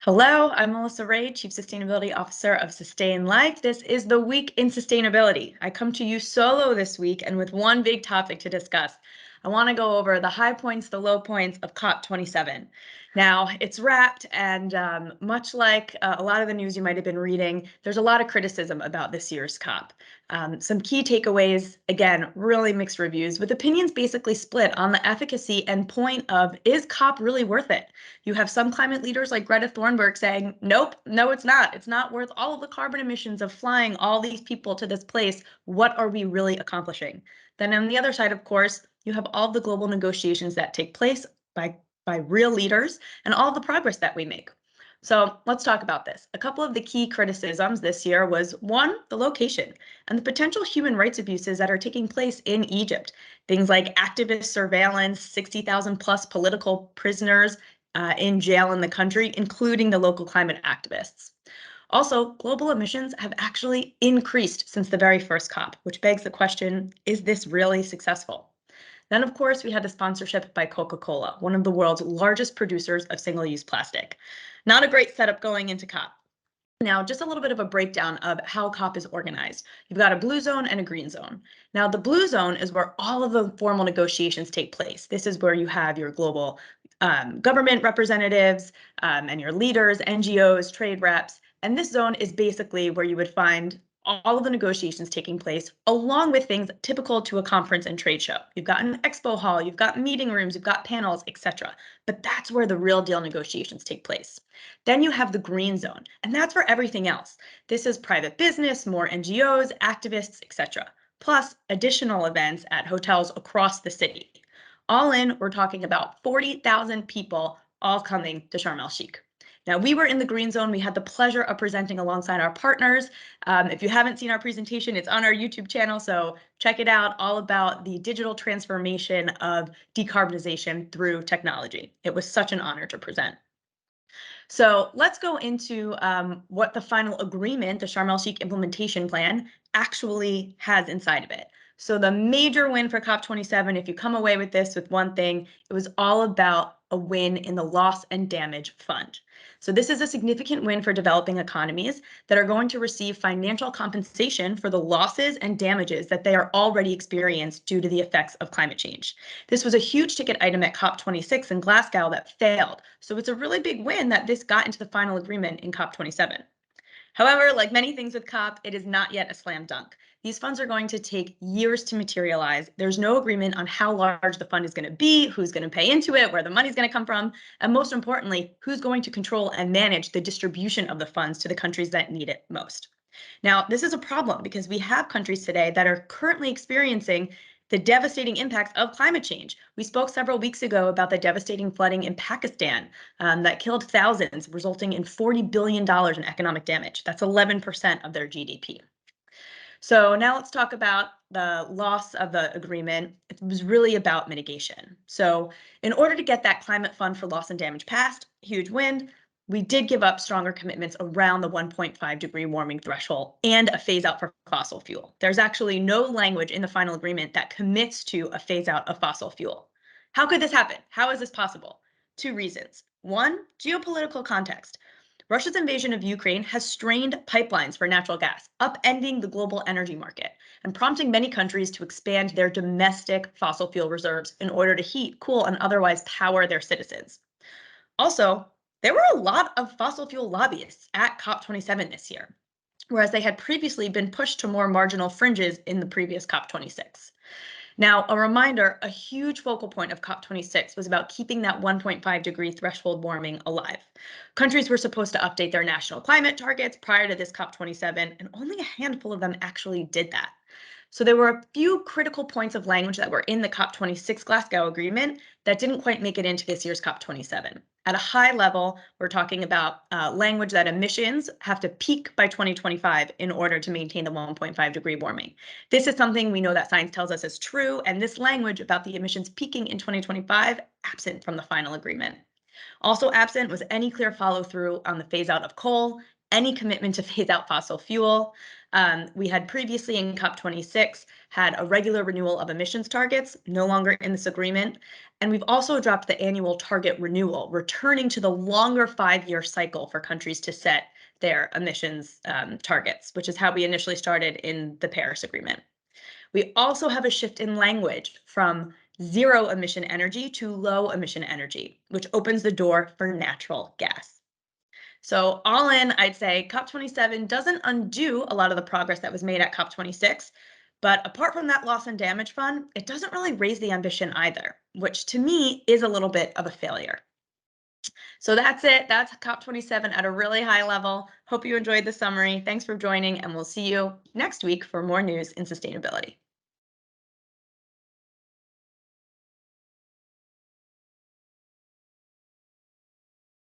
Hello, I'm Melissa Ray, Chief Sustainability Officer of Sustain.Life. This is the week in sustainability. I come to you solo this week and with one big topic to discuss. I want to go over the high points, the low points of COP27. Now, it's wrapped, and much like a lot of the news you might have been reading, there's a lot of criticism about this year's COP. Some key takeaways, again, really mixed reviews, with opinions basically split on the efficacy and point of, is COP really worth it? You have some climate leaders like Greta Thunberg saying, nope, no, it's not. It's not worth all of the carbon emissions of flying all these people to this place. What are we really accomplishing? Then on the other side, of course, you have all the global negotiations that take place by real leaders and all the progress that we make. So let's talk about this. A couple of the key criticisms this year was, one, the location and the potential human rights abuses that are taking place in Egypt. Things like activist surveillance, 60,000 plus political prisoners in jail in the country, including the local climate activists. Also, global emissions have actually increased since the very first COP, which begs the question, is this really successful? Then, of course, we had the sponsorship by Coca-Cola, one of the world's largest producers of single-use plastic. Not a great setup going into COP. Now, just a little bit of a breakdown of how COP is organized. You've got a blue zone and a green zone. Now, the blue zone is where all of the formal negotiations take place. This is where you have your global government representatives and your leaders, NGOs, trade reps. And this zone is basically where you would find all of the negotiations taking place, along with things typical to a conference and trade show. You've got an expo hall, you've got meeting rooms, you've got panels, etc. But that's where the real deal negotiations take place. Then you have the green zone, and that's for everything else. This is private business, more NGOs, activists, etc. Plus additional events at hotels across the city. All in, we're talking about 40,000 people all coming to Sharm el-Sheikh. Now, we were in the green zone. We had the pleasure of presenting alongside our partners. If you haven't seen our presentation, it's on our YouTube channel, so check it out, all about the digital transformation of decarbonization through technology. It was such an honor to present. So let's go into what the final agreement, the Sharm el-Sheikh implementation plan, actually has inside of it. So the major win for COP27, if you come away with this with one thing, it was all about a win in the loss and damage fund. So this is a significant win for developing economies that are going to receive financial compensation for the losses and damages that they are already experienced due to the effects of climate change. This was a huge ticket item at COP26 in Glasgow that failed. So it's a really big win that this got into the final agreement in COP27. However, like many things with COP, it is not yet a slam dunk. These funds are going to take years to materialize. There's no agreement on how large the fund is going to be, who's going to pay into it, where the money is going to come from, and most importantly, who's going to control and manage the distribution of the funds to the countries that need it most. Now, this is a problem because we have countries today that are currently experiencing the devastating impacts of climate change. We spoke several weeks ago about the devastating flooding in Pakistan that killed thousands, resulting in $40 billion in economic damage. That's 11% of their GDP. So now let's talk about the loss of the agreement. It was really about mitigation. So in order to get that climate fund for loss and damage passed, huge win, we did give up stronger commitments around the 1.5 degree warming threshold and a phase out for fossil fuel. There's actually no language in the final agreement that commits to a phase out of fossil fuel. How could this happen? How is this possible? Two reasons. One, geopolitical context. Russia's invasion of Ukraine has strained pipelines for natural gas, upending the global energy market and prompting many countries to expand their domestic fossil fuel reserves in order to heat, cool, and otherwise power their citizens. Also, there were a lot of fossil fuel lobbyists at COP27 this year, whereas they had previously been pushed to more marginal fringes in the previous COP26. Now, a reminder, a huge focal point of COP26 was about keeping that 1.5 degree threshold warming alive. Countries were supposed to update their national climate targets prior to this COP27, and only a handful of them actually did that. So there were a few critical points of language that were in the COP26 Glasgow Agreement that didn't quite make it into this year's COP27. At a high level, we're talking about language that emissions have to peak by 2025 in order to maintain the 1.5 degree warming. This is something we know that science tells us is true, and this language about the emissions peaking in 2025 absent from the final agreement. Also absent was any clear follow through on the phase out of coal, any commitment to phase out fossil fuel, We had previously in COP26 had a regular renewal of emissions targets, no longer in this agreement. And we've also dropped the annual target renewal, returning to the longer 5-year cycle for countries to set their emissions targets, which is how we initially started in the Paris Agreement. We also have a shift in language from zero emission energy to low emission energy, which opens the door for natural gas. So all in, I'd say COP27 doesn't undo a lot of the progress that was made at COP26, but apart from that loss and damage fund, it doesn't really raise the ambition either, which to me is a little bit of a failure. So that's it. That's COP27 at a really high level. Hope you enjoyed the summary. Thanks for joining, and we'll see you next week for more news in sustainability.